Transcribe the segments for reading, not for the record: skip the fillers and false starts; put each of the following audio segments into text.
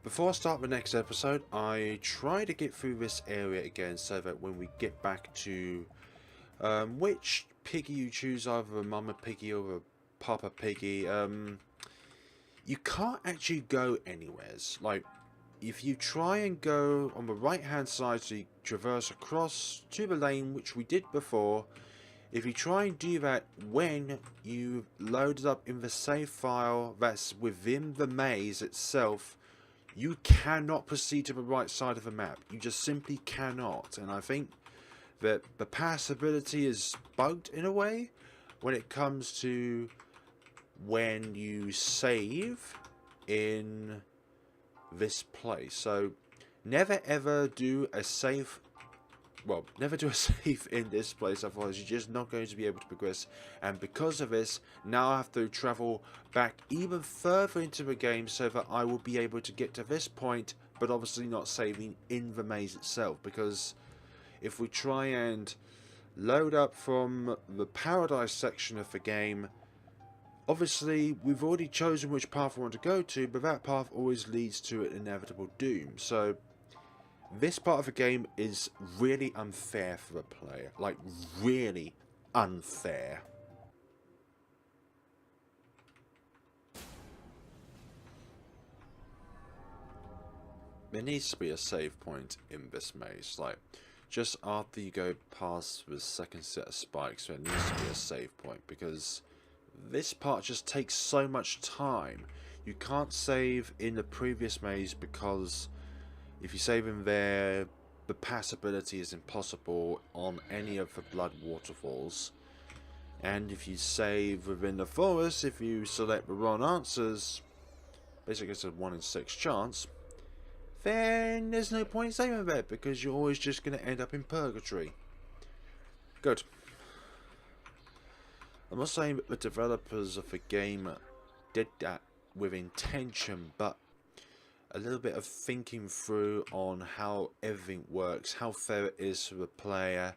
Before I start the next episode, I try to get through this area again so that when we get back to which piggy you choose, either a mama piggy or a papa piggy, you can't actually go anywheres. Like, if you try and go on the right hand side, so you traverse across to the lane, which we did before, if you try and do that when you load it up in the save file that's within the maze itself, you cannot proceed to the right side of the map. You just simply cannot. And I think that the passability is bugged in a way when it comes to when you save in this place. So never ever do a save. Well, never do a save in this place, otherwise you're just not going to be able to progress. And because of this, now I have to travel back even further into the game so that I will be able to get to this point, but obviously not saving in the maze itself. Because if we try and load up from the paradise section of the game, obviously we've already chosen which path we want to go to, but that path always leads to an inevitable doom. So this part of the game is really unfair for the player. Like, really unfair. There needs to be a save point in this maze. Like, just after you go past the second set of spikes, there needs to be a save point. Because this part just takes so much time. You can't save in the previous maze because if you save in there, the passability is impossible on any of the blood waterfalls. And if you save within the forest, if you select the wrong answers, basically it's a 1 in 6 chance, then there's no point saving there because you're always just going to end up in purgatory. Good. I'm not saying that the developers of the game did that with intention, but a little bit of thinking through on how everything works, how fair it is for the player,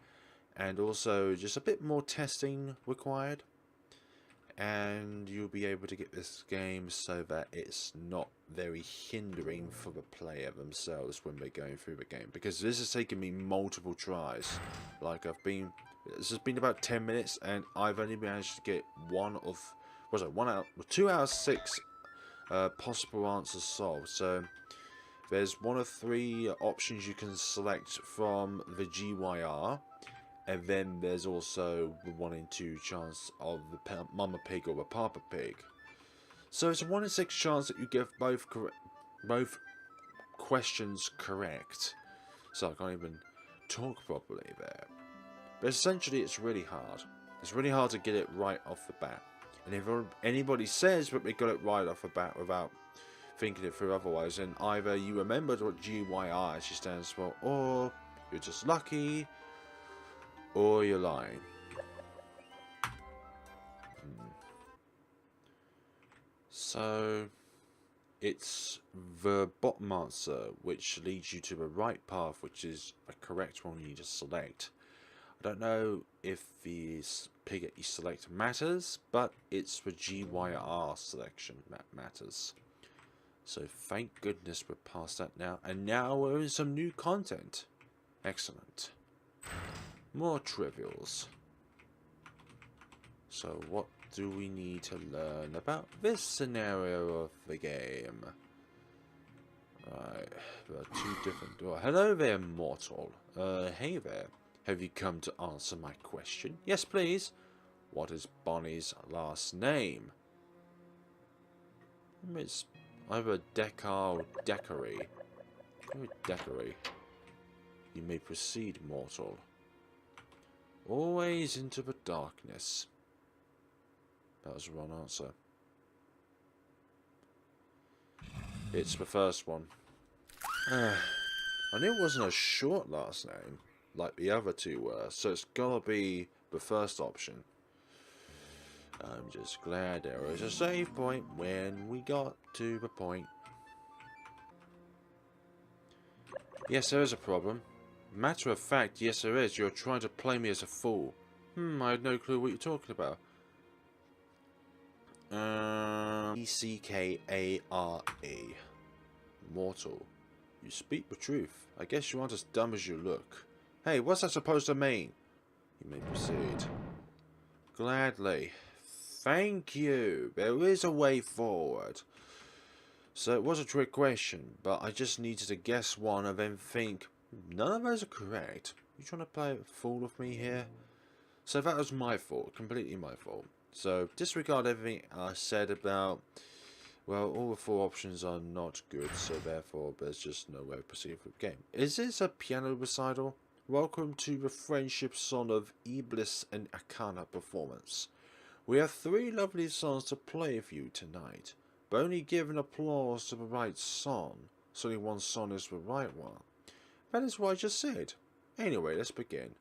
and also just a bit more testing required, and you'll be able to get this game so that it's not very hindering for the player themselves when they're going through the game, because this has taken me multiple tries. Like, this has been about 10 minutes and I've only managed to get two out of 6 possible answers solved. So there's 1 of 3 options you can select from the GYR, and then there's also the 1 in 2 chance of the mama pig or the papa pig. So it's a 1 in 6 chance that you get both questions correct. So I can't even talk properly there. But essentially it's really hard. It's really hard to get it right off the bat. And if anybody says that we got it right off the bat without thinking it through otherwise, then either you remembered what GYR actually stands for, or you're just lucky, or you're lying. So it's the bottom answer which leads you to the right path, which is the correct one you need to select. I don't know if the pig that you select matters, but it's the GYR selection that matters. So thank goodness we're past that now, and now we're in some new content. Excellent. More trivials. So what do we need to learn about this scenario of the game? Right, there are 2 different... Oh, hello there, mortal. Hey there. Have you come to answer my question? Yes, please. What is Bonnie's last name? It's either Decar or Decary. Decary. You may proceed, mortal. Always into the darkness. That was the wrong answer. It's the first one. I knew it wasn't a short last name like the other 2 were, so it's gotta be the first option. I'm just glad there was a save point when we got to the point. Yes, there is a problem. Matter of fact, yes there is. You're trying to play me as a fool. I had no clue what you're talking about. E-C-K-A-R-E. Mortal, you speak the truth. I guess you aren't as dumb as you look. Hey, what's that supposed to mean? You may proceed. Gladly. Thank you. There is a way forward. So it was a trick question, but I just needed to guess one and then think, none of those are correct. You trying to play a fool with me here? So that was my fault, completely my fault. So disregard everything I said about, well, all the 4 options are not good, so therefore there's just no way to proceed with the game. Is this a piano recital? Welcome to the Friendship Song of Iblis and Akana performance. We have 3 lovely songs to play for you tonight, but only giving applause to the right song, so only one song is the right one. That is what I just said. Anyway, let's begin.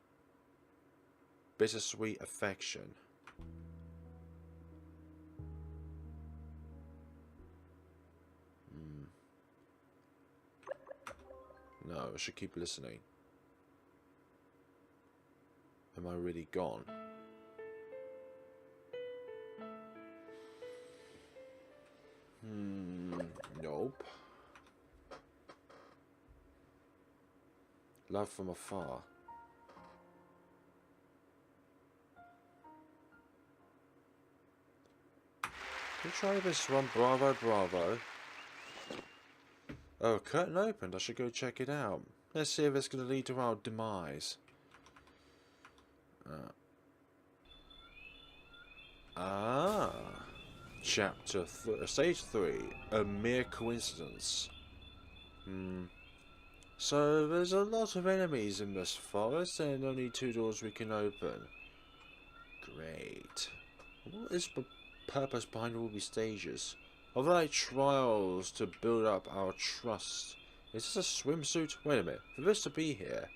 Bittersweet affection. No, I should keep listening. Am I really gone? Nope. Love from afar. We'll try this one. Bravo, bravo. Oh, curtain opened. I should go check it out. Let's see if it's going to lead to our demise. Chapter Stage 3. A mere coincidence. So, there's a lot of enemies in this forest and only 2 doors we can open. Great. What is the purpose behind all these stages? Are they like trials to build up our trust? Is this a swimsuit? Wait a minute. For this to be here...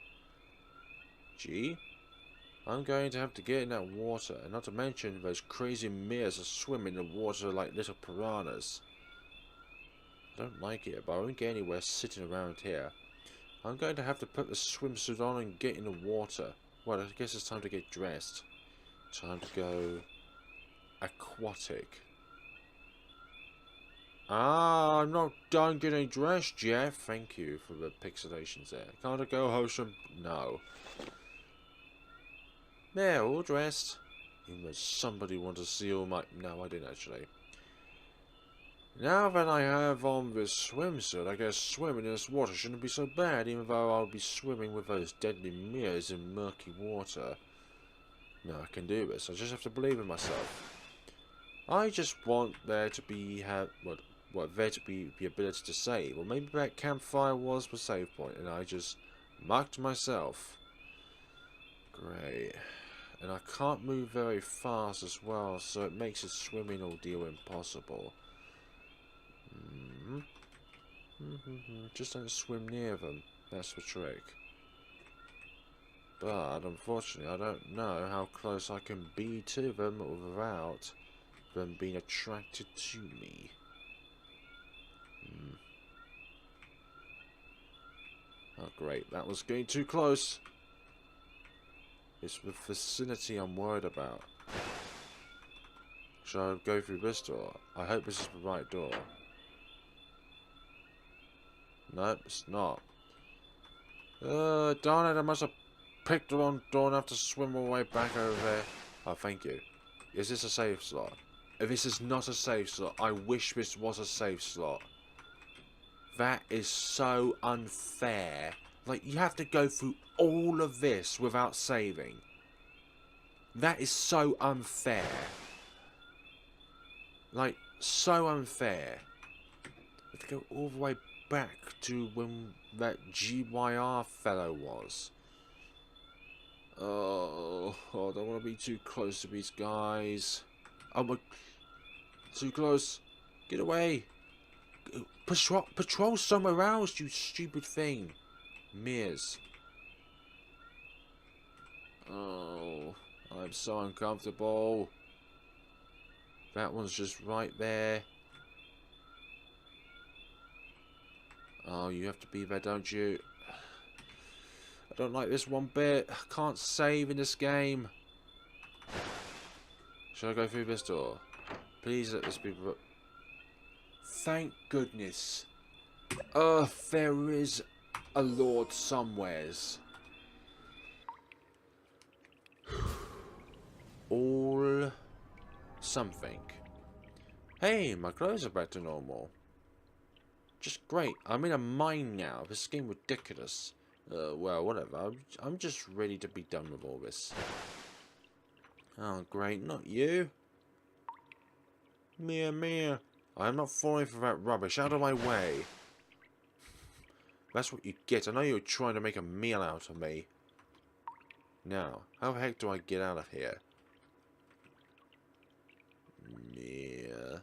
Gee. I'm going to have to get in that water, and not to mention those crazy mirrors are swimming in the water like little piranhas. I don't like it, but I won't get anywhere sitting around here. I'm going to have to put the swimsuit on and get in the water. Well, I guess it's time to get dressed. Time to go... aquatic. Ah, I'm not done getting dressed yet. Thank you for the pixelations there. Can't I go host some... No. There, all dressed. Even though somebody wanted to see all my... No, I didn't actually. Now that I have on this swimsuit, I guess swimming in this water shouldn't be so bad, even though I'll be swimming with those deadly mirrors in murky water. No, I can do this. I just have to believe in myself. I just want there to be there to be the ability to save, or maybe that campfire was the save point, and I just mucked myself. Great. And I can't move very fast as well, so it makes a swimming ordeal impossible. Just don't swim near them. That's the trick. But unfortunately, I don't know how close I can be to them without them being attracted to me. Oh great, that was getting too close. It's the vicinity I'm worried about. Shall I go through this door? I hope this is the right door. Nope, it's not. Darn it, I must have picked the wrong door and have to swim all the way back over there. Oh, thank you. Is this a save slot? If this is not a save slot, I wish this was a save slot. That is so unfair. Like, you have to go through all of this without saving. That is so unfair. Like, so unfair. I have to go all the way back to when that GYR fellow was. Oh, I don't want to be too close to these guys. Oh my... Too close. Get away. Patrol somewhere else, you stupid thing. Mirrors. Oh, I'm so uncomfortable. That one's just right there. Oh, you have to be there, don't you? I don't like this one bit. I can't save in this game. Should I go through this door? Please let this be... Thank goodness. There is a lord somewheres. All something. Hey, my clothes are back to normal. Just great. I'm in a mine now. This game ridiculous. Well, whatever. I'm just ready to be done with all this. Oh, great. Not you. Mia. I'm not falling for that rubbish. Out of my way. That's what you get. I know you're trying to make a meal out of me. Now, how the heck do I get out of here? Mia.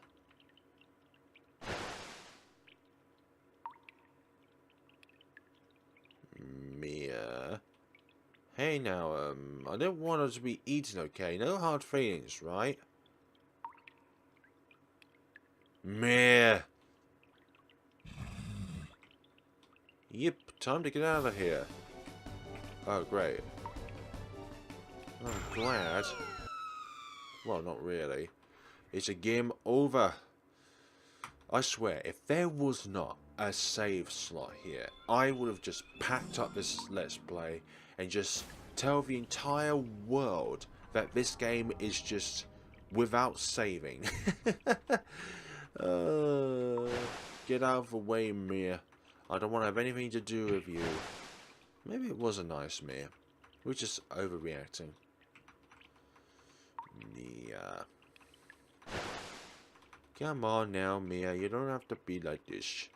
Hey now, I don't want her to be eaten, okay? No hard feelings, right? Meh. Yep, time to get out of here. Oh, great. I'm glad. Well, not really. It's a game over. I swear, if there was not a save slot here, I would have just packed up this Let's Play and just tell the entire world that this game is just without saving. Get out of the way, Mia. I don't want to have anything to do with you. Maybe it was a nice Mia. We're just overreacting. Mia. Come on now, Mia. You don't have to be like this.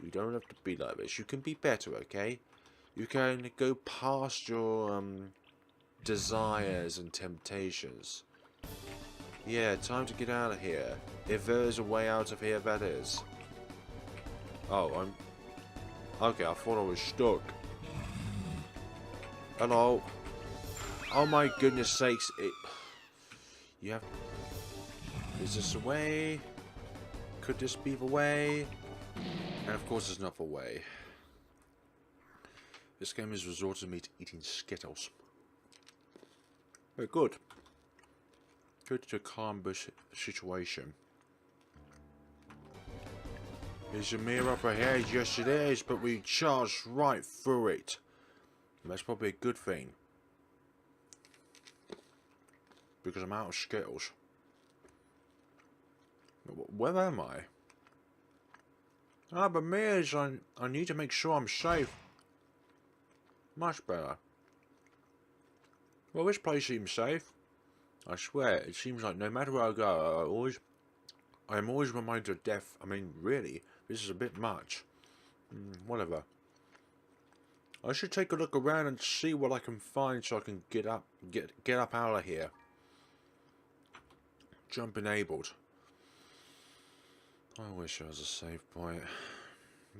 You don't have to be like this. You can be better, okay? You can go past your desires and temptations. Yeah, time to get out of here. If there is a way out of here, that is. Oh, okay, I thought I was stuck. Hello. Oh my goodness sakes, You have... Is this the way? Could this be the way? And of course it's not the way. This game has resorted me to eating Skittles. Very good. Good to calm the situation. Is a mirror up ahead? Yes it is, but we charged right through it. That's probably a good thing. Because I'm out of Skittles. Where am I? Ah, but mirrors, I need to make sure I'm safe. Much better. Well, this place seems safe. I swear, it seems like no matter where I go, I am always reminded of death. I mean, really, this is a bit much. Whatever. I should take a look around and see what I can find so I can get up out of here. Jump enabled. I wish there was a save point.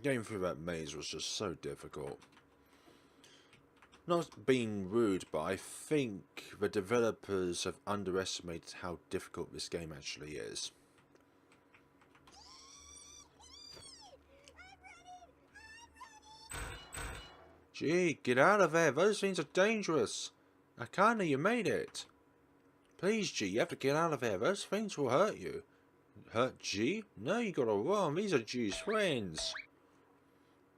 Getting through that maze was just so difficult. Not being rude, but I think the developers have underestimated how difficult this game actually is. Gee, get out of there. Those things are dangerous. Akana, you made it. Please, G, you have to get out of there. Those things will hurt you. Hurt G? No, you got it wrong. These are G's friends.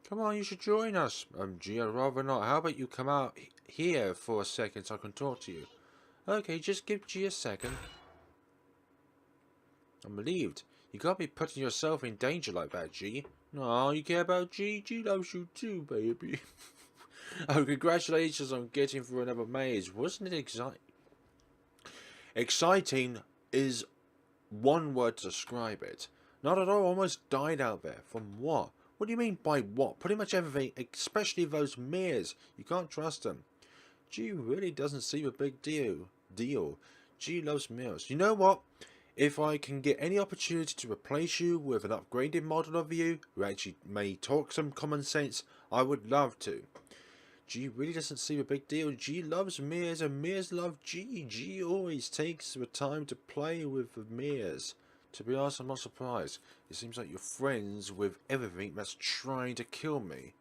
Come on, you should join us. G, I'd rather not. How about you come out here for a second so I can talk to you? Okay, just give G a second. I'm relieved. You can't be putting yourself in danger like that, G. No, you care about G? G loves you too, baby. Oh, congratulations on getting through another maze. Wasn't it exciting? Exciting is one word to describe it. Not at all. Almost died out there. From what? What do you mean by what? Pretty much everything, especially those mirrors. You can't trust them. G really doesn't seem a big deal. G loves mirrors. You know what? If I can get any opportunity to replace you with an upgraded model of you, who actually may talk some common sense, I would love to. G really doesn't seem a big deal. G loves mirrors and mirrors love G. G always takes the time to play with the mirrors. To be honest, I'm not surprised. It seems like you're friends with everything that's trying to kill me.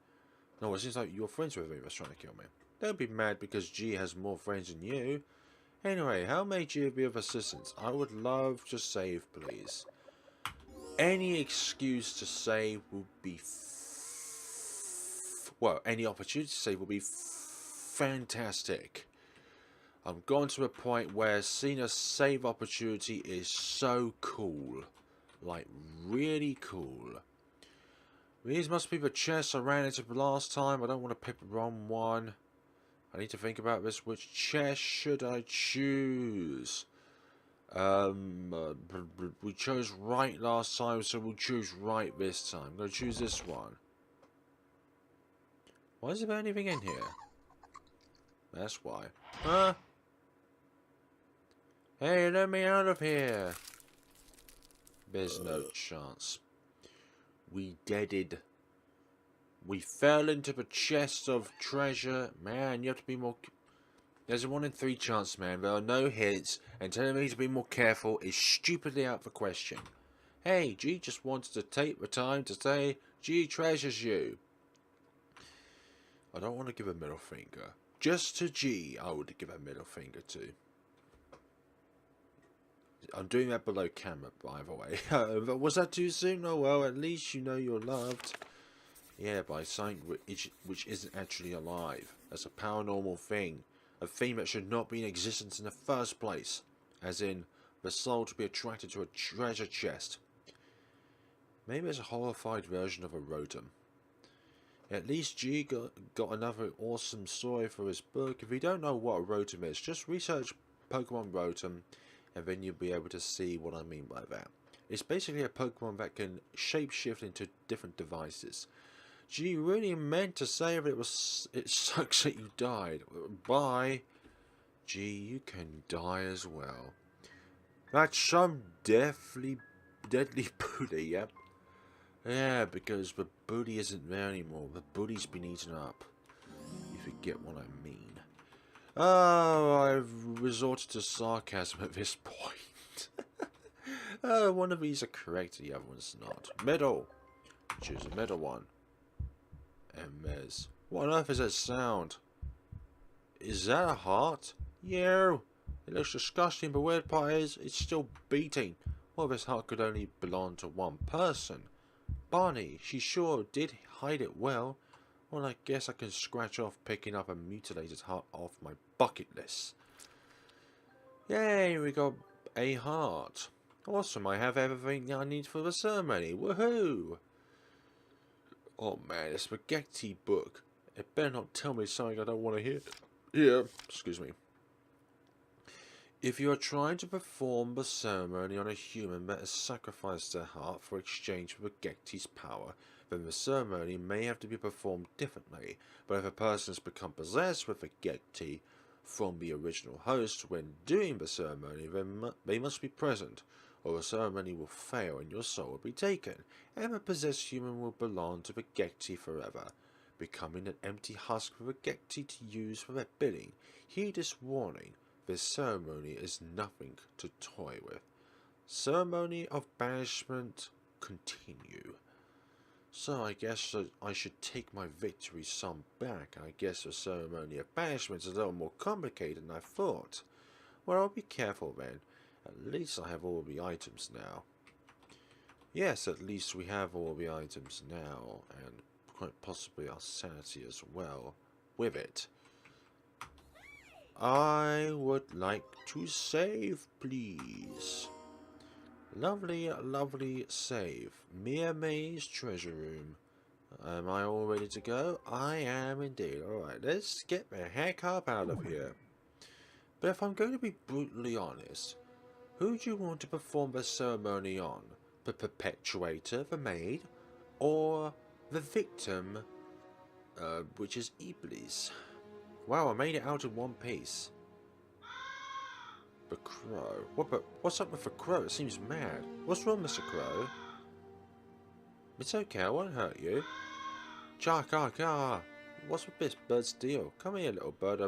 No, it seems like you're friends with everything that's trying to kill me. Don't be mad because G has more friends than you. Anyway, how may G be of assistance? I would love to save, please. any excuse to save will be well, any opportunity to save will be fantastic. I'm gone to a point where seeing a save opportunity is so cool. Like, really cool. These must be the chests I ran into last time. I don't want to pick the wrong one. I need to think about this. Which chest should I choose? We chose right last time, so we'll choose right this time. I'm going to choose this one. Why is there anything in here? That's why. Hey, let me out of here. There's no chance. We deaded. We fell into the chest of treasure. Man, you have to be more... There's a 1 in 3 chance, man. There are no hits, and telling me to be more careful is stupidly out of the question. Hey, G just wanted to take the time to say G treasures you. I don't want to give a middle finger. Just to G, I would give a middle finger to. I'm doing that below camera, by the way. Was that too soon? Oh well, at least you know you're loved. Yeah, by something which isn't actually alive. That's a paranormal thing. A thing that should not be in existence in the first place. As in, the soul to be attracted to a treasure chest. Maybe it's a horrified version of a rotom. At least G got another awesome story for his book. If you don't know what a rotom is, just research Pokemon Rotom, and then you'll be able to see what I mean by that. It's basically a Pokemon that can shapeshift into different devices. G really meant to say that it sucks that you died. Bye. G, you can die as well. That's some deadly booty, yep. Yeah, because the booty isn't there anymore. The booty's been eaten up. If you get what I mean. Oh, I've resorted to sarcasm at this point. One of these are correct, the other one's not. Middle. Choose the middle one. And there's... What on earth is that sound? Is that a heart? Yeah. It looks disgusting, but the weird part is, it's still beating. Well, this heart could only belong to one person. Bonnie, she sure did hide it well. Well, I guess I can scratch off picking up a mutilated heart off my bucket list. Yay, we got a heart. Awesome, I have everything I need for the ceremony. Woohoo! Oh man, a spaghetti book. It better not tell me something I don't want to hear. Yeah, excuse me. If you are trying to perform the ceremony on a human that has sacrificed their heart for exchange for Gecti's power, then the ceremony may have to be performed differently. But if a person has become possessed with a Gecti from the original host when doing the ceremony, then they must be present, or the ceremony will fail and your soul will be taken, and the possessed human will belong to the Gecti forever, becoming an empty husk for the Gecti to use for their bidding. Heed this warning. This ceremony is nothing to toy with. Ceremony of banishment continue. So I guess I should take my victory some back. I guess the ceremony of banishment is a little more complicated than I thought. Well, I'll be careful then. At least I have all the items now. Yes, at least we have all the items now, and quite possibly our sanity as well with it. I would like to save, please. Lovely, lovely save. Mia May's treasure room. Am I all ready to go? I am indeed. Alright, let's get the heck up out of here. But if I'm going to be brutally honest, who do you want to perform the ceremony on? The perpetuator, the maid, or the victim, which is Iblis? Wow, I made it out in one piece. The crow. What's up with the crow? It seems mad. What's wrong, Mr. Crow? It's okay, I won't hurt you. Cha-ka-ka. What's with this bird's deal? Come here, little bird.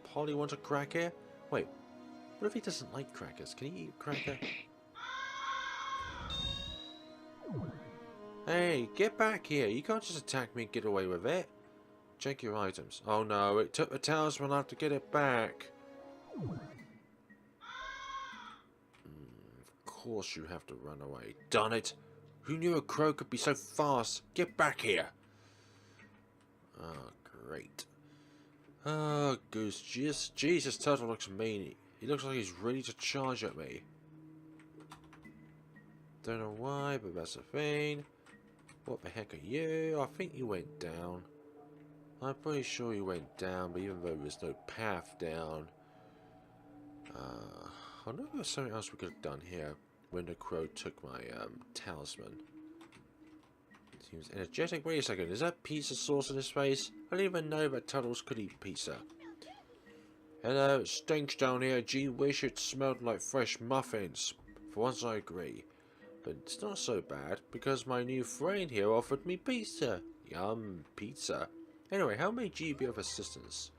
Polly wants a cracker? Wait, what if he doesn't like crackers? Can he eat a cracker? Hey, get back here. You can't just attack me and get away with it. Check your items. Oh no, it took the talisman. I'll have to get it back. Of course you have to run away. Done it. Who knew a crow could be so fast? Get back here! Oh, great. Oh, goose. Jesus, turtle looks mean. He looks like he's ready to charge at me. Don't know why, but that's a thing. What the heck are you? I think you went down. I'm pretty sure you went down, but even though there's no path down. I know there's something else we could have done here when the crow took my talisman. Seems energetic. Wait a second, is that pizza sauce in his face? I didn't even know that turtles could eat pizza. Hello, it stinks down here. Gee, wish it smelled like fresh muffins. For once I agree. But it's not so bad, because my new friend here offered me pizza. Yum, pizza. Anyway, how may G be of assistance?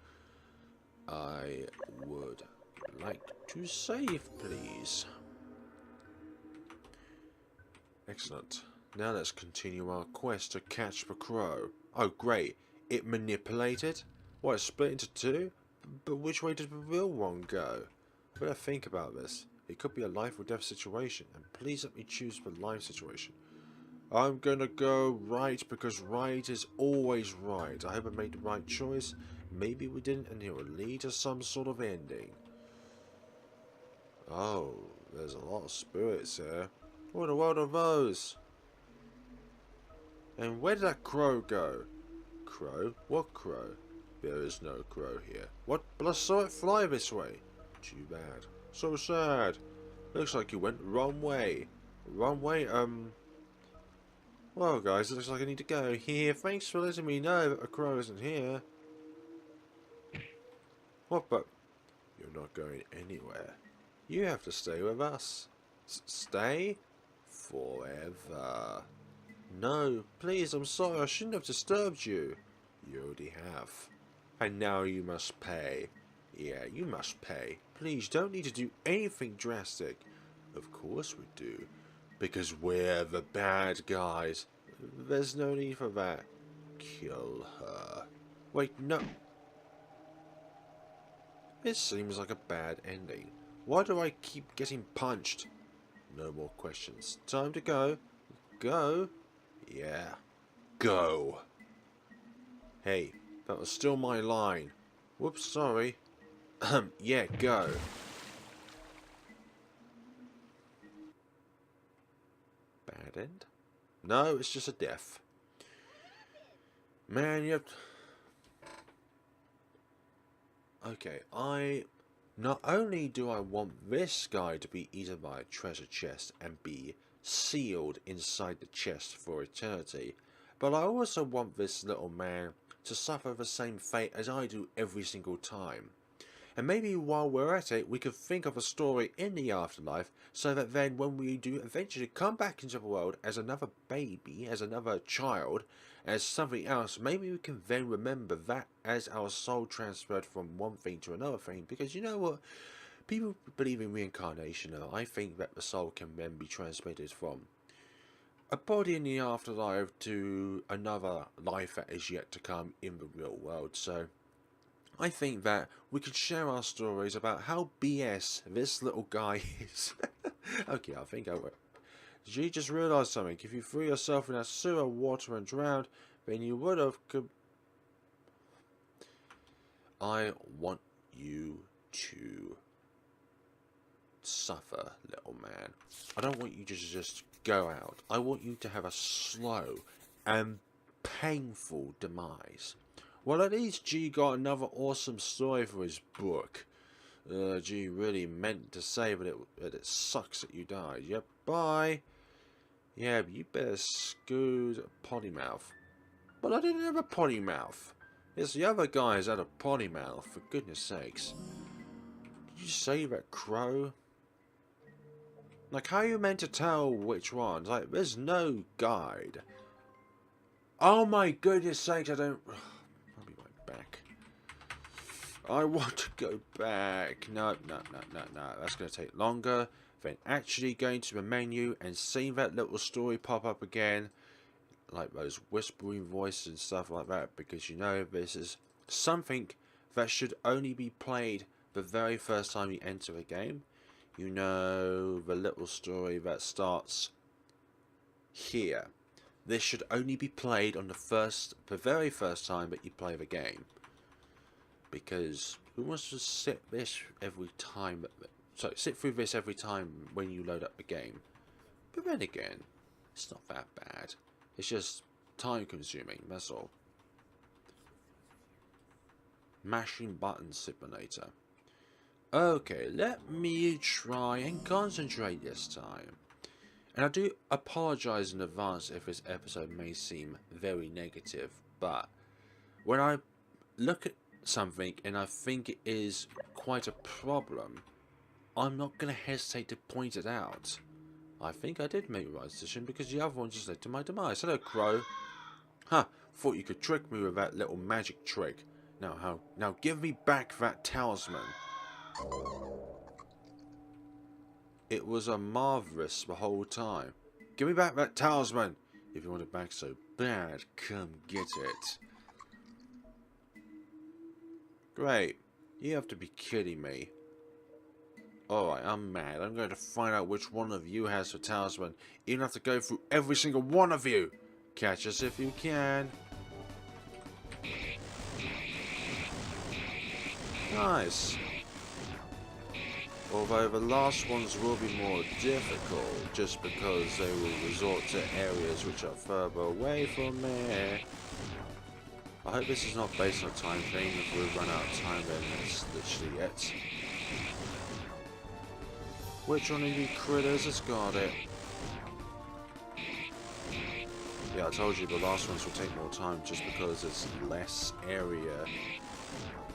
I would like to save, please. Excellent. Now let's continue our quest to catch the crow. Oh, great. It manipulated? What, it split into two? But which way did the real one go? I better think about this. It could be a life or death situation, and please let me choose the life situation. I'm gonna go right because right is always right. I hope I made the right choice. Maybe we didn't, and it will lead to some sort of ending. Oh, there's a lot of spirits here. What in the world are those? And where did that crow go? Crow? What crow? There is no crow here. What? But I saw it fly this way. Too bad. So sad. Looks like you went the wrong way. Wrong way? Well, guys, it looks like I need to go here. Thanks for letting me know that a crow isn't here. What, but you're not going anywhere. You have to stay with us. Stay? Forever. No, please, I'm sorry. I shouldn't have disturbed you. You already have. And now you must pay. Yeah, you must pay. Please, don't need to do anything drastic. Of course we do. Because we're the bad guys. There's no need for that. Kill her. Wait, no. This seems like a bad ending. Why do I keep getting punched? No more questions. Time to go. Go? Yeah. Go. Hey, that was still my line. Whoops, sorry. Yeah, go. Bad end? No, it's just a death. Man, you have... Okay, not only do I want this guy to be eaten by a treasure chest and be sealed inside the chest for eternity, but I also want this little man to suffer the same fate as I do every single time. And maybe while we're at it, we could think of a story in the afterlife, so that then when we do eventually come back into the world as another baby, as another child, as something else, maybe we can then remember that as our soul transferred from one thing to another thing. Because you know what? People believe in reincarnation, and I think that the soul can then be transmitted from a body in the afterlife to another life that is yet to come in the real world. So I think that we could share our stories about how BS this little guy is. Okay, I think I will. Did you just realise something? If you threw yourself in that sewer water and drowned, then you would have... I want you to suffer, little man. I don't want you to just go out. I want you to have a slow and painful demise. Well, at least G got another awesome story for his book. G really meant to say that it sucks that you died. Yep, bye. Yeah, but you better scoot potty mouth. But I didn't have a potty mouth. It's the other guys that had a potty mouth, for goodness sakes. Did you say that crow? Like, how are you meant to tell which ones? Like, there's no guide. Oh my goodness sakes, I don't... I'll be right back. I want to go back. No. That's going to take longer than actually going to the menu and seeing that little story pop up again. Like those whispering voices and stuff like that. Because you know, this is something that should only be played the very first time you enter a game. You know, the little story that starts here. This should only be played on the very first time that you play the game. Because who wants to sit through this every time when you load up the game? But then again, it's not that bad. It's just time consuming, that's all. Mashing buttons simulator. Okay, let me try and concentrate this time. And I do apologise in advance if this episode may seem very negative, but when I look at something and I think it is quite a problem, I'm not going to hesitate to point it out. I think I did make the right decision because the other one just led to my demise. Hello, Crow. Huh, thought you could trick me with that little magic trick. Now give me back that talisman. It was a marvellous the whole time. Give me back that talisman. If you want it back so bad, come get it. Great. You have to be kidding me. Alright, I'm mad. I'm going to find out which one of you has the talisman. Even have to go through every single one of you. Catch us if you can. Nice. Although the last ones will be more difficult, just because they will resort to areas which are further away from me. I hope this is not based on a time thing. If we run out of time, then that's literally it. Which one of you critters has got it? Yeah, I told you the last ones will take more time just because it's less area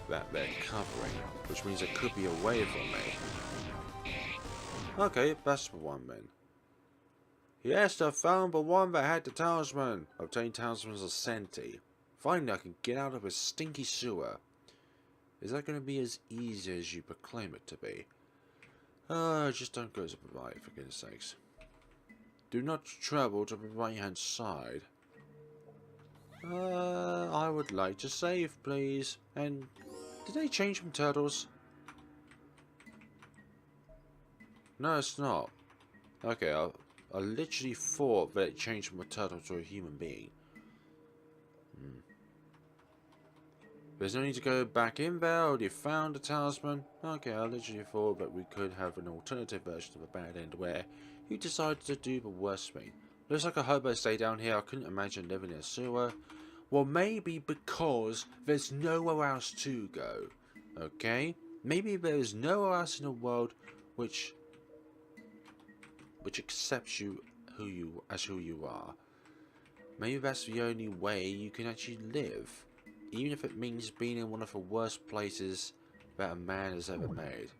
that they're covering, which means it could be away from me. Okay, that's the one then. Yes, I found the one that had the talisman. Obtain talismans of Senti. Finally, I can get out of this stinky sewer. Is that going to be as easy as you proclaim it to be? Just don't go to the right, for goodness sakes. Do not travel to the right hand side. I would like to save, please. And did they change from turtles? No, it's not. Okay, I literally thought that it changed from a turtle to a human being. There's no need to go back in there. Already found the talisman. Okay, I literally thought that we could have an alternative version of a bad end where you decided to do the worst thing. Looks like a hobo stay down here. I couldn't imagine living in a sewer. Well, maybe because there's nowhere else to go. Okay? Maybe there is nowhere else in the world which accepts you who you are. Maybe that's the only way you can actually live. Even if it means being in one of the worst places that a man has ever made.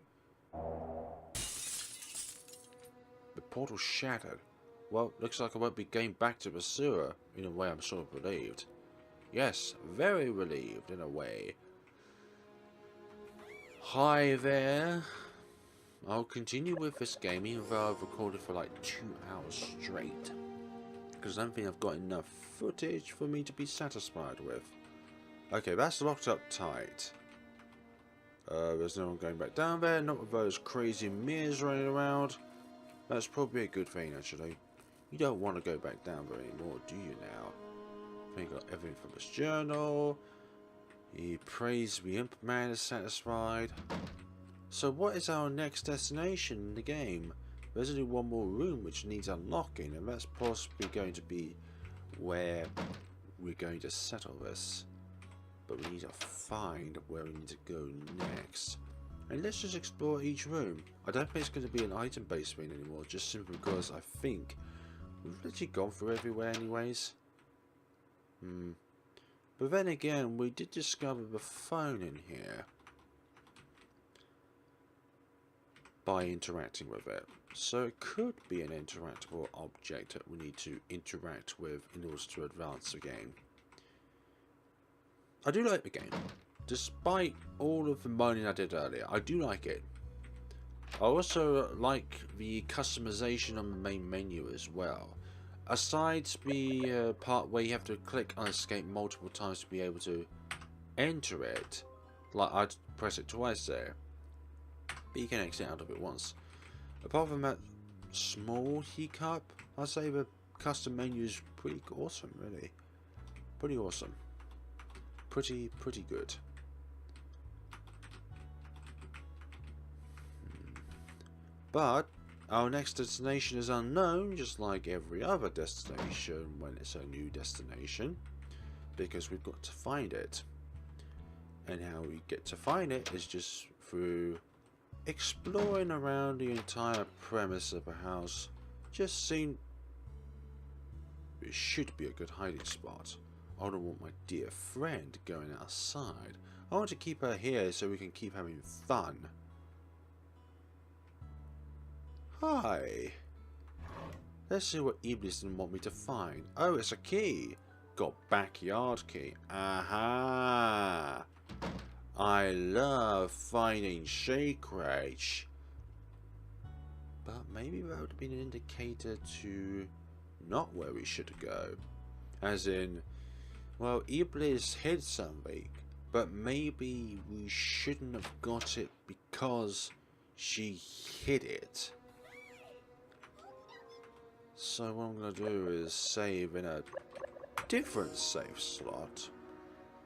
The portal shattered. Well, looks like I won't be going back to the sewer. In a way, I'm sort of relieved. Yes, very relieved in a way. Hi there. I'll continue with this game even though I've recorded for like 2 hours straight. Because I don't think I've got enough footage for me to be satisfied with. Okay, that's locked up tight. There's no one going back down there. Not with those crazy mirrors running around. That's probably a good thing, actually. You don't want to go back down there anymore, do you now? I think I got everything from this journal. He prays the Imp Man is satisfied. So what is our next destination in the game? There's only one more room which needs unlocking, and that's possibly going to be where we're going to settle this. But we need to find where we need to go next. And let's just explore each room. I don't think it's going to be an item based thing anymore, just simply because I think we've literally gone through everywhere anyways. But then again, we did discover the phone in here by interacting with it. So it could be an interactable object that we need to interact with in order to advance the game. I do like the game. Despite all of the moaning I did earlier, I do like it. I also like the customization on the main menu as well. Aside the part where you have to click on escape multiple times to be able to enter it, like I'd press it twice there, but you can exit out of it once. Apart from that small hiccup, I'd say the custom menu is pretty awesome, really. Pretty awesome. Pretty good. But our next destination is unknown, just like every other destination when it's a new destination, because we've got to find it. And how we get to find it is just through exploring around the entire premise of a house. Just seemed it should be a good hiding spot. I don't want my dear friend going outside. I want to keep her here so we can keep having fun. Hi. Let's see what Iblis didn't want me to find. Oh, it's a key. Got backyard key. Aha. I love finding secrets. But maybe that would have been an indicator to not where we should go. As in, well, Iblis hid something, but maybe we shouldn't have got it because she hid it. So what I'm going to do is save in a different save slot.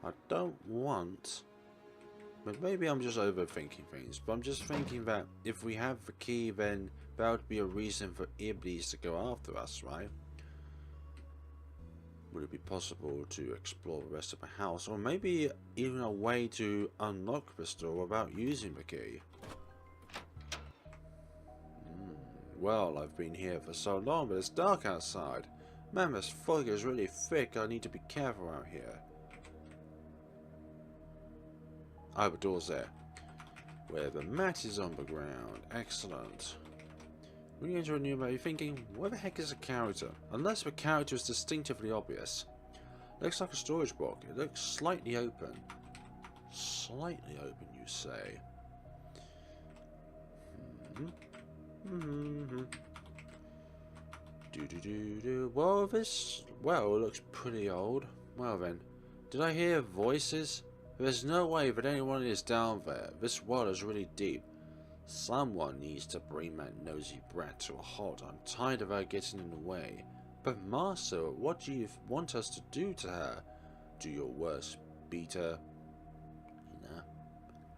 I don't want... But maybe I'm just overthinking things. But I'm just thinking that if we have the key, then that would be a reason for Iblis to go after us, right? Would it be possible to explore the rest of the house? Or maybe even a way to unlock the store without using the key? Well, I've been here for so long, but it's dark outside. Man, this fog is really thick. I need to be careful out here. Oh, the door's there. Where the mat is on the ground. Excellent. When you enter a new map, you're thinking, where the heck is a character? Unless the character is distinctively obvious. Looks like a storage block. It looks slightly open. Slightly open, you say? Well, this... Well, it looks pretty old. Well then. Did I hear voices? There's no way that anyone is down there. This world is really deep. Someone needs to bring that nosy brat to a halt. I'm tired of her getting in the way. But Master, what do you want us to do to her? Do your worst, beat her.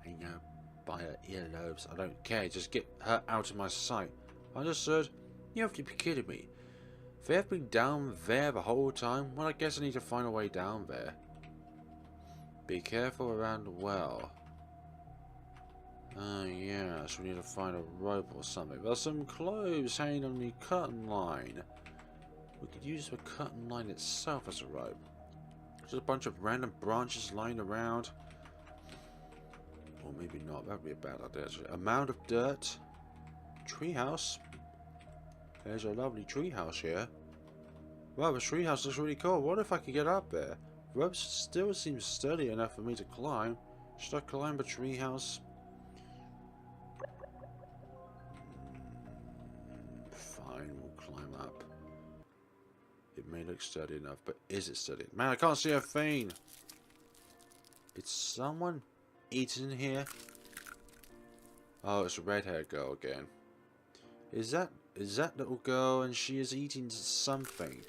I know, by her earlobes. I don't care, just get her out of my sight. Understood? You have to be kidding me. If they have been down there the whole time, well, I guess I need to find a way down there. Be careful around the well. Oh yes, we need to find a rope or something. There's some clothes hanging on the curtain line. We could use the curtain line itself as a rope. Just a bunch of random branches lying around. Or maybe not, that would be a bad idea actually. A mound of dirt. Treehouse. There's a lovely treehouse here. Wow, the treehouse looks really cool. What if I could get up there? The rope still seems sturdy enough for me to climb. Should I climb the treehouse? Fine, we'll climb up. It may look sturdy enough, but is it sturdy? Man, I can't see a thing! Is someone eating here? Oh, it's a red-haired girl again. Is that little girl and she is eating something?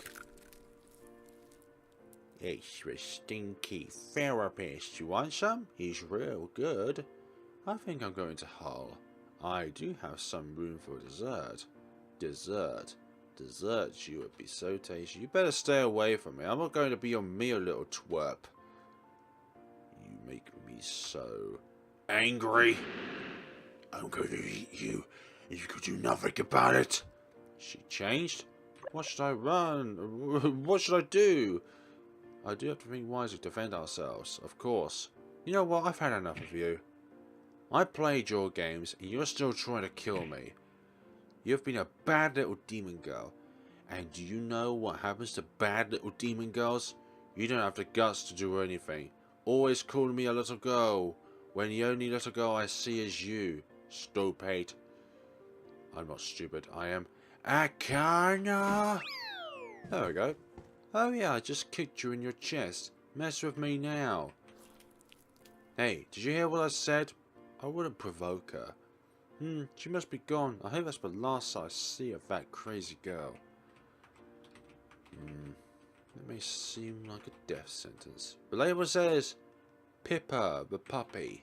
It's the stinky therapist. You want some? He's real good. I think I'm going to Hull. I do have some room for dessert. Dessert? Dessert, you would be so tasty. You better stay away from me. I'm not going to be your meal, little twerp. You make me so angry. I'm going to eat you. And you could do nothing about it. She changed? What should I run? What should I do? I do have to think wisely to defend ourselves, of course. You know what? I've had enough of you. I played your games, and you're still trying to kill me. You've been a bad little demon girl. And do you know what happens to bad little demon girls? You don't have the guts to do anything. Always calling me a little girl, when the only little girl I see is you. Stupid. I'm not stupid, I am Akana! There we go. Oh yeah, I just kicked you in your chest. Mess with me now. Hey, did you hear what I said? I wouldn't provoke her. She must be gone. I hope that's the last I see of that crazy girl. That may seem like a death sentence. The label says Pippa the puppy.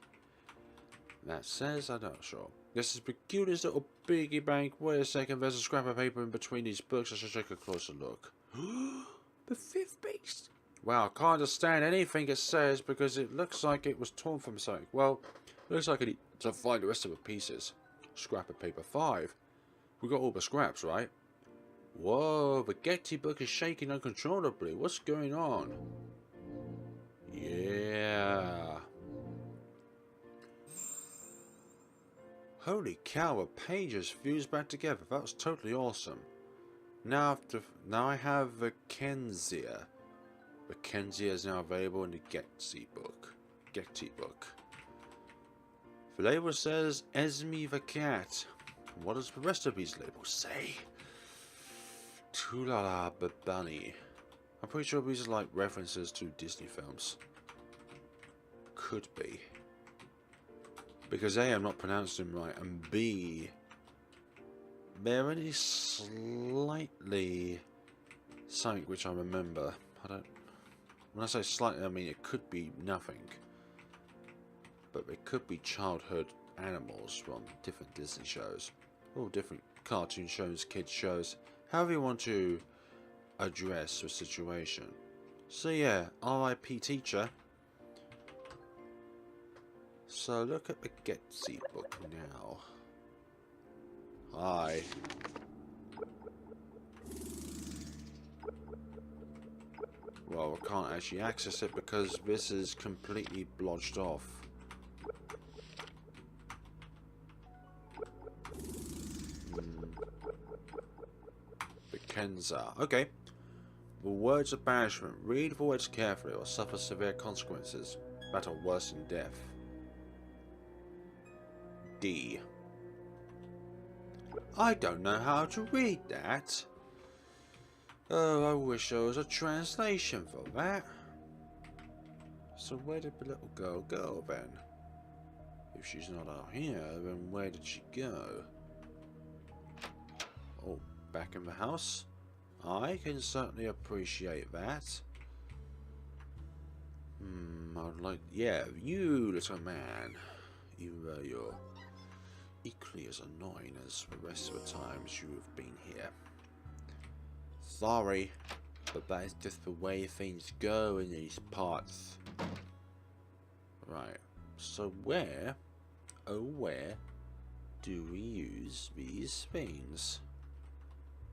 That says, I'm not sure. This is Peculiar's little piggy bank. Wait a second, there's a scrap of paper in between these books. I should take a closer look. The fifth beast. Wow, I can't understand anything it says because it looks like it was torn from something. Well, looks like I need to find the rest of the pieces. Scrap of paper 5. We got all the scraps, right? Whoa, the Getty book is shaking uncontrollably. What's going on? Yeah. Holy cow, the pages fused back together. That was totally awesome. Now I have the Kenzia. The Kenzia is now available in the Getty book. The label says Esme the cat. What does the rest of these labels say? Tulala the bunny. I'm pretty sure these are like references to Disney films. Could be. Because A, I'm not pronouncing them right, and B, they're only slightly something which I remember. When I say slightly, I mean it could be nothing. But it could be childhood animals from different Disney shows. Or different cartoon shows, kids shows. However you want to address the situation. So yeah, R.I.P. teacher. So look at the Getty book now. Hi. Well, I can't actually access it because this is completely blotched off. The Kenza. Okay. The words of banishment. Read the words carefully or suffer severe consequences that are worse than death. D. I don't know how to read that. Oh, I wish there was a translation for that. So where did the little girl go then? If she's not out here, then where did she go? Oh, back in the house? I can certainly appreciate that. I'd like... Yeah, you little man. Even though you're equally as annoying as the rest of the times you have been here. Sorry, but that is just the way things go in these parts. Right, so where, oh where, do we use these things?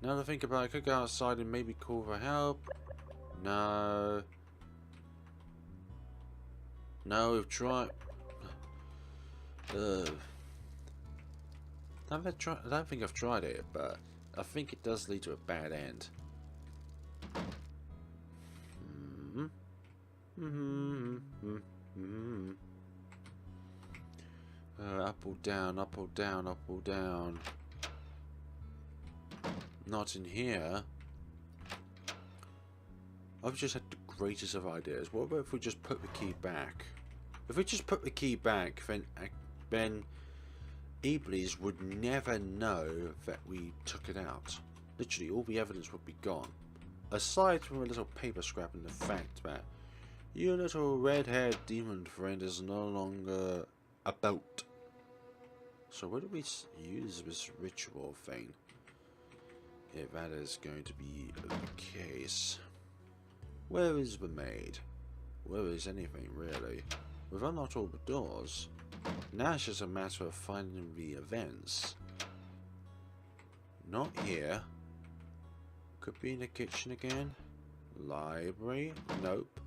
Now to think about it, I could go outside and maybe call for help. No. No, we've tried. I don't think I've tried it, but I think it does lead to a bad end. Up or down, up or down, up or down. Not in here. I've just had the greatest of ideas. What about if we just put the key back? If we just put the key back, then Iblis would never know that we took it out. Literally, all the evidence would be gone. Aside from a little paper scrap and the fact that your little red-haired demon friend is no longer about. So where do we use this ritual thing? If that is going to be the case. Where is the maid? Where is anything, really? We've unlocked all the doors. Now it's just a matter of finding the events. Not here. Could be in the kitchen again. Library? Nope.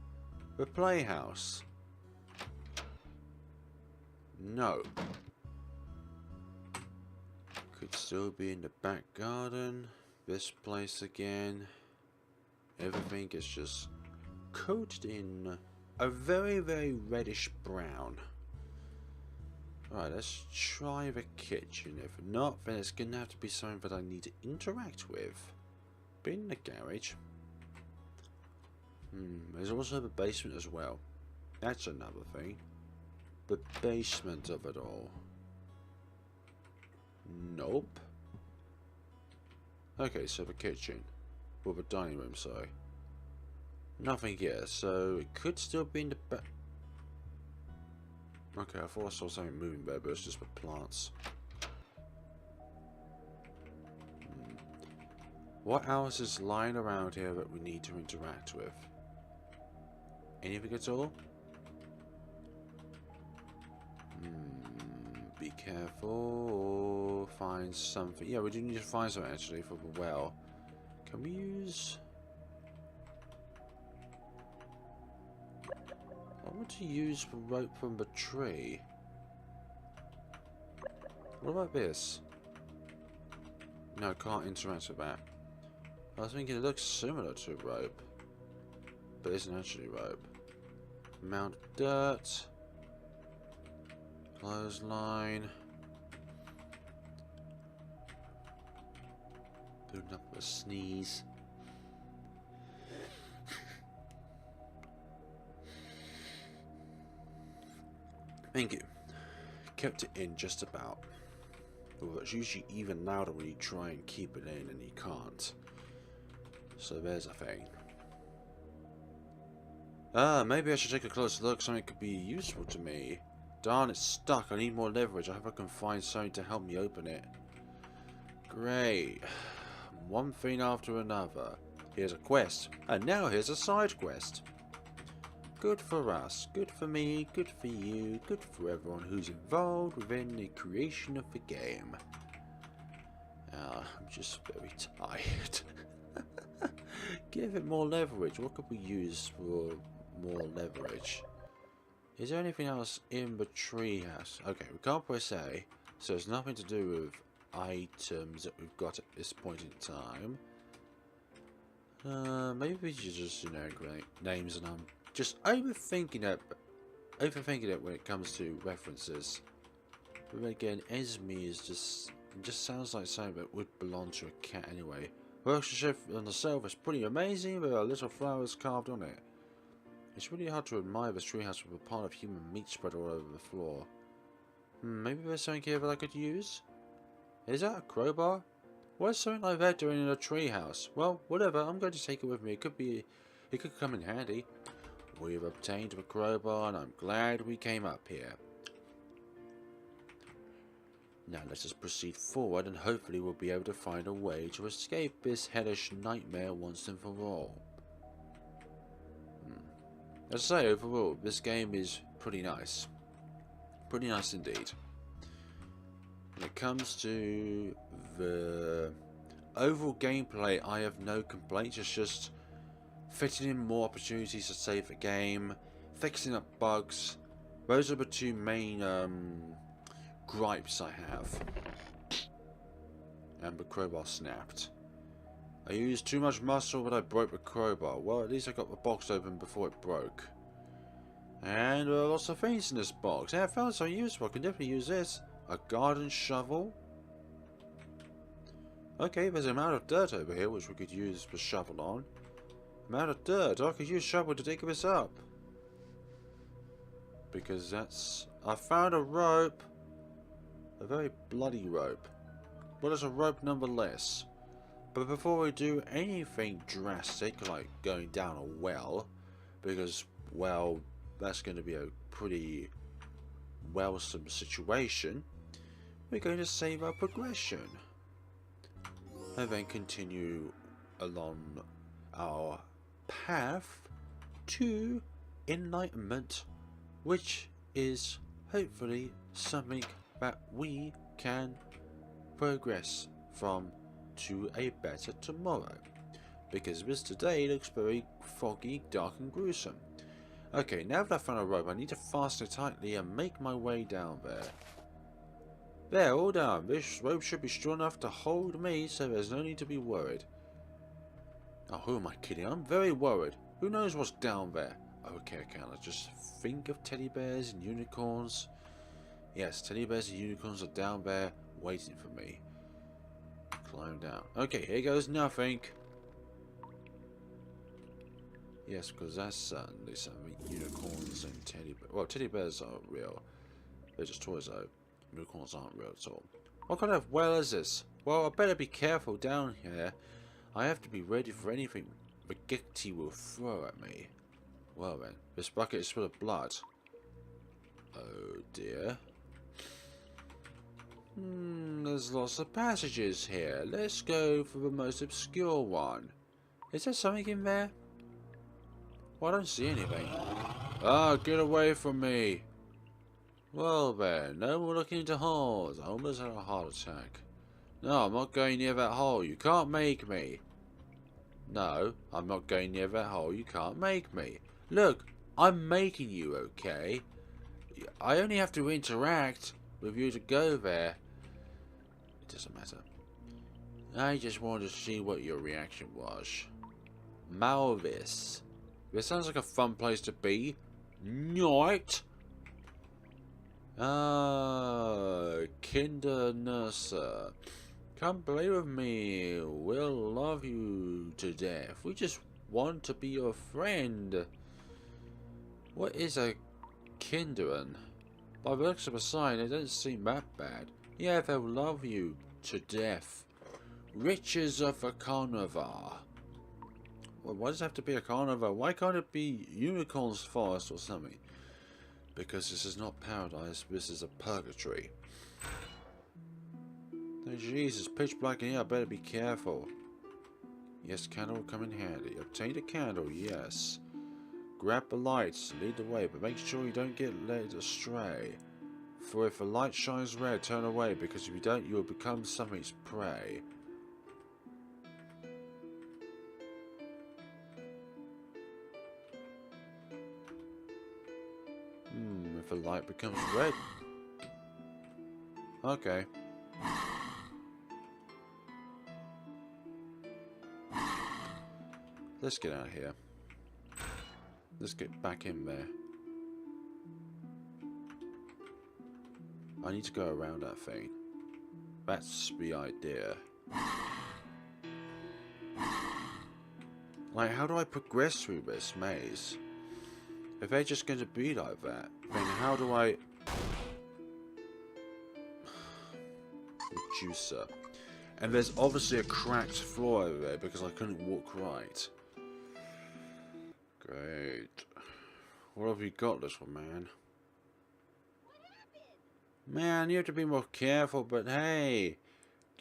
The playhouse? No. Could still be in the back garden. This place again. Everything is just coated in a very, very reddish brown. Alright, let's try the kitchen. If not, then it's going to have to be something that I need to interact with. Be in the garage. There's also the basement as well. That's another thing. The basement of it all. Nope. Okay, so the kitchen. Or the dining room, sorry. Nothing here, so it could still be in the back. Okay, I thought I saw something moving there, but it's just with plants. What else is lying around here that we need to interact with? Anything at all? Be careful. Find something. Yeah, we do need to find something actually for the well. Can we use... I want to use the rope from the tree. What about this? No, can't interact with that. I was thinking it looks similar to rope, but isn't actually rope. Amount of dirt. Clothesline. Building up a sneeze. Thank you. Kept it in just about. Well, it's usually even louder when you try and keep it in and you can't. So there's a thing. Maybe I should take a closer look. Something could be useful to me. Darn, it's stuck. I need more leverage. I hope I can find something to help me open it. Great. One thing after another. Here's a quest. And now here's a side quest. Good for us. Good for me. Good for you. Good for everyone who's involved within the creation of the game. I'm just very tired. Give it more leverage. What could we use for more leverage? Is there anything else in the treehouse? Okay, we can't press A, so it's nothing to do with items that we've got at this point in time. Maybe we should just generic names, and I'm just overthinking it when it comes to references. But again, Esme is just sounds like something that would belong to a cat anyway. Workmanship on the shelf is pretty amazing, with little flowers carved on it. It's really hard to admire this treehouse with a pile of human meat spread all over the floor. Maybe there's something here that I could use? Is that a crowbar? What is something like that doing in a treehouse? Well, whatever, I'm going to take it with me. It could come in handy. We've obtained a crowbar and I'm glad we came up here. Now let us proceed forward and hopefully we'll be able to find a way to escape this hellish nightmare once and for all. As I say, overall, this game is pretty nice. Pretty nice indeed. When it comes to the overall gameplay, I have no complaints. It's just fitting in more opportunities to save the game, fixing up bugs. Those are the two main gripes I have. And the crowbar snapped. I used too much muscle, but I broke the crowbar. Well, at least I got the box open before it broke. And lots of things in this box. Yeah, I found something useful. I can definitely use this. A garden shovel. Okay, there's an amount of dirt over here which we could use the shovel on. Amount of dirt. I could use shovel to dig this up. Because that's... I found a rope. A very bloody rope. But it's a rope nonetheless. But before we do anything drastic, like going down a well, because, well, that's going to be a pretty wellsome situation, we're going to save our progression. And then continue along our path to enlightenment, which is hopefully something that we can progress from to a better tomorrow, because this today looks very foggy, dark and gruesome. Okay, now that I've found a rope, I need to fasten it tightly and make my way down there. There, all down. This rope should be strong enough to hold me, so there's no need to be worried. Oh, who am I kidding? I'm very worried. Who knows what's down there? Okay, Akana, just think of teddy bears and unicorns. Yes, teddy bears and unicorns are down there waiting for me. Climb down. Okay, here goes nothing. Yes, because that's certainly something. Unicorns and teddy bears. Well, teddy bears are real. They're just toys though. Unicorns aren't real at all. What kind of well is this? Well, I better be careful down here. I have to be ready for anything the Gecti will throw at me. Well then, this bucket is full of blood. Oh dear. There's lots of passages here. Let's go for the most obscure one. Is there something in there? Well, I don't see anything. Ah, get away from me. Well then, no more looking into holes. I almost had a heart attack. No, I'm not going near that hole. You can't make me. No, I'm not going near that hole. You can't make me. Look, I'm making you, okay? I only have to interact with you to go there. It doesn't matter. I just wanted to see what your reaction was. Malvis. This sounds like a fun place to be. Not. Ah, Kinder Nurser. Come play with me. We'll love you to death. We just want to be your friend. What is a Kinderen? By the looks of a sign, it doesn't seem that bad. Yeah, they'll love you to death. Riches of a carnivore. Well, why does it have to be a carnivore? Why can't it be unicorn's forest or something? Because this is not paradise, this is a purgatory. Oh, Jesus, pitch black in here, I better be careful. Yes, candle will come in handy. Obtain a candle, yes. Grab the lights, lead the way, but make sure you don't get led astray. For if the light shines red, turn away, because if you don't, you will become something's prey. If the light becomes red. Okay. Let's get out of here. Let's get back in there. I need to go around that thing. That's the idea. Like, how do I progress through this maze? If they're just going to be like that, then how do I... Reducer. And there's obviously a cracked floor over there because I couldn't walk right. Great. What have you got, little man? Man, you have to be more careful, but hey.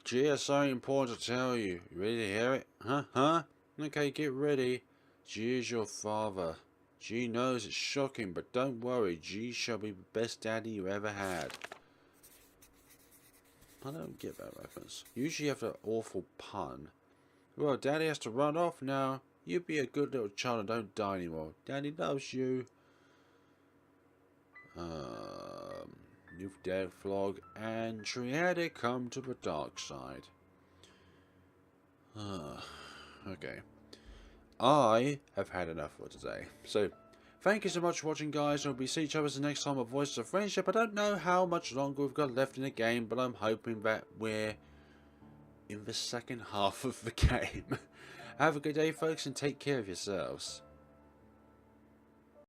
Gee, it's something important to tell you. You ready to hear it? Huh? Okay, get ready. G is your father. G knows it's shocking, but don't worry. G shall be the best daddy you ever had. I don't get that reference. Usually you have an awful pun. Well, Daddy has to run off now. You be a good little child and don't die anymore. Daddy loves you. You've dead flog and Triadic come to the dark side. Okay. I have had enough for today. So, thank you so much for watching, guys. We'll be seeing each other the next time of Voices of Friendship. I don't know how much longer we've got left in the game, but I'm hoping that we're in the second half of the game. Have a good day, folks, and take care of yourselves.